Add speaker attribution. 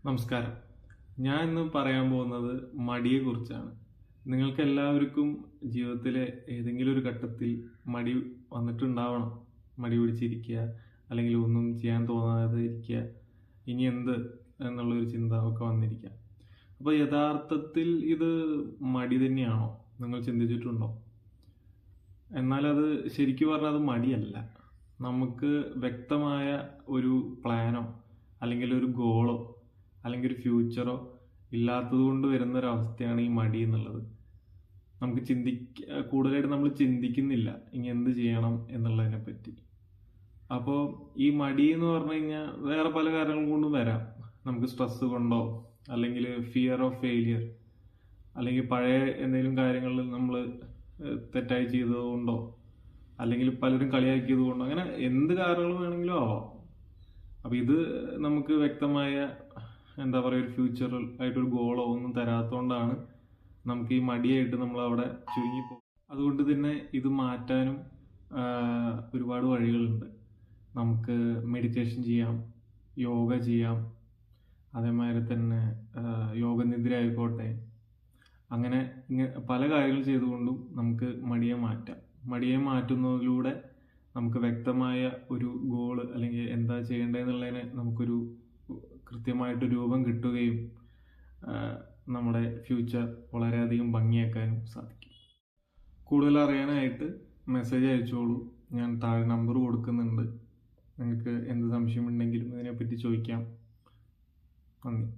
Speaker 1: നമസ്കാരം. ഞാൻ ഇന്ന് പറയാൻ പോകുന്നത് മടിയെക്കുറിച്ചാണ്. നിങ്ങൾക്ക് എല്ലാവർക്കും ജീവിതത്തിലെ ഏതെങ്കിലും ഒരു ഘട്ടത്തിൽ മടി വന്നിട്ടുണ്ടാവണം. മടി പിടിച്ചിരിക്കുക, അല്ലെങ്കിൽ ഒന്നും ചെയ്യാൻ തോന്നാതെ ഇരിക്കുക, ഇനി എന്ത് എന്നുള്ളൊരു ചിന്ത ഒക്കെ വന്നിരിക്കാം. അപ്പോൾ യഥാർത്ഥത്തിൽ ഇത് മടി തന്നെയാണോ? നിങ്ങൾ ചിന്തിച്ചിട്ടുണ്ടോ? എന്നാൽ അത് ശരിക്കും പറഞ്ഞാൽ അത് മടിയല്ല. നമുക്ക് വ്യക്തമായ ഒരു പ്ലാനോ അല്ലെങ്കിൽ ഒരു ഗോളോ അല്ലെങ്കിൽ ഒരു ഫ്യൂച്ചറോ ഇല്ലാത്തത് കൊണ്ട് വരുന്ന ഒരു അവസ്ഥയാണ് ഈ മടി എന്നുള്ളത്. നമുക്ക് കൂടുതലായിട്ട് നമ്മൾ ചിന്തിക്കുന്നില്ല ഇനി എന്ത് ചെയ്യണം എന്നുള്ളതിനെ പറ്റി. അപ്പോൾ ഈ മടി എന്ന് പറഞ്ഞു കഴിഞ്ഞാൽ വേറെ പല കാരണങ്ങൾ കൊണ്ടും വരാം. നമുക്ക് സ്ട്രെസ് കൊണ്ടോ, അല്ലെങ്കിൽ ഫിയർ ഓഫ് ഫെയിലിയർ, അല്ലെങ്കിൽ പഴയ എന്തെങ്കിലും കാര്യങ്ങളിൽ നമ്മൾ തെറ്റായി ചെയ്തതുകൊണ്ടോ, അല്ലെങ്കിൽ പലരും കളിയാക്കിയത് കൊണ്ടോ, അങ്ങനെ എന്ത് കാരണങ്ങൾ വേണമെങ്കിലും ആവാം. അപ്പം ഇത് നമുക്ക് വ്യക്തമായ എന്താ പറയുക ഒരു ഫ്യൂച്ചറിൽ ആയിട്ടൊരു ഗോളോ ഒന്നും തരാത്തതുകൊണ്ടാണ് നമുക്ക് ഈ മടിയായിട്ട് നമ്മൾ അവിടെ ചുരുങ്ങിപ്പോകും. അതുകൊണ്ട് തന്നെ ഇത് മാറ്റാനും ഒരുപാട് വഴികളുണ്ട്. നമുക്ക് മെഡിറ്റേഷൻ ചെയ്യാം, യോഗ ചെയ്യാം, അതേമാതിരി തന്നെ യോഗനിദ്ര ആയിക്കോട്ടെ, അങ്ങനെ പല കാര്യങ്ങൾ ചെയ്തുകൊണ്ടും നമുക്ക് മടിയെ മാറ്റാം. മടിയെ മാറ്റുന്നതിലൂടെ നമുക്ക് വ്യക്തമായ ഒരു ഗോള് അല്ലെങ്കിൽ എന്താ ചെയ്യേണ്ടതെന്നുള്ളതിന് നമുക്കൊരു കൃത്യമായിട്ട് രൂപം കിട്ടുകയും നമ്മുടെ ഫ്യൂച്ചർ വളരെയധികം ഭംഗിയാക്കാനും സാധിക്കും. കൂടുതൽ അറിയാനായിട്ട് മെസ്സേജ് അയച്ചോളൂ. ഞാൻ താഴെ നമ്പർ കൊടുക്കുന്നുണ്ട്. നിങ്ങൾക്ക് എന്ത് സംശയമുണ്ടെങ്കിലും ഇതിനെപ്പറ്റി ചോദിക്കാം. നന്ദി.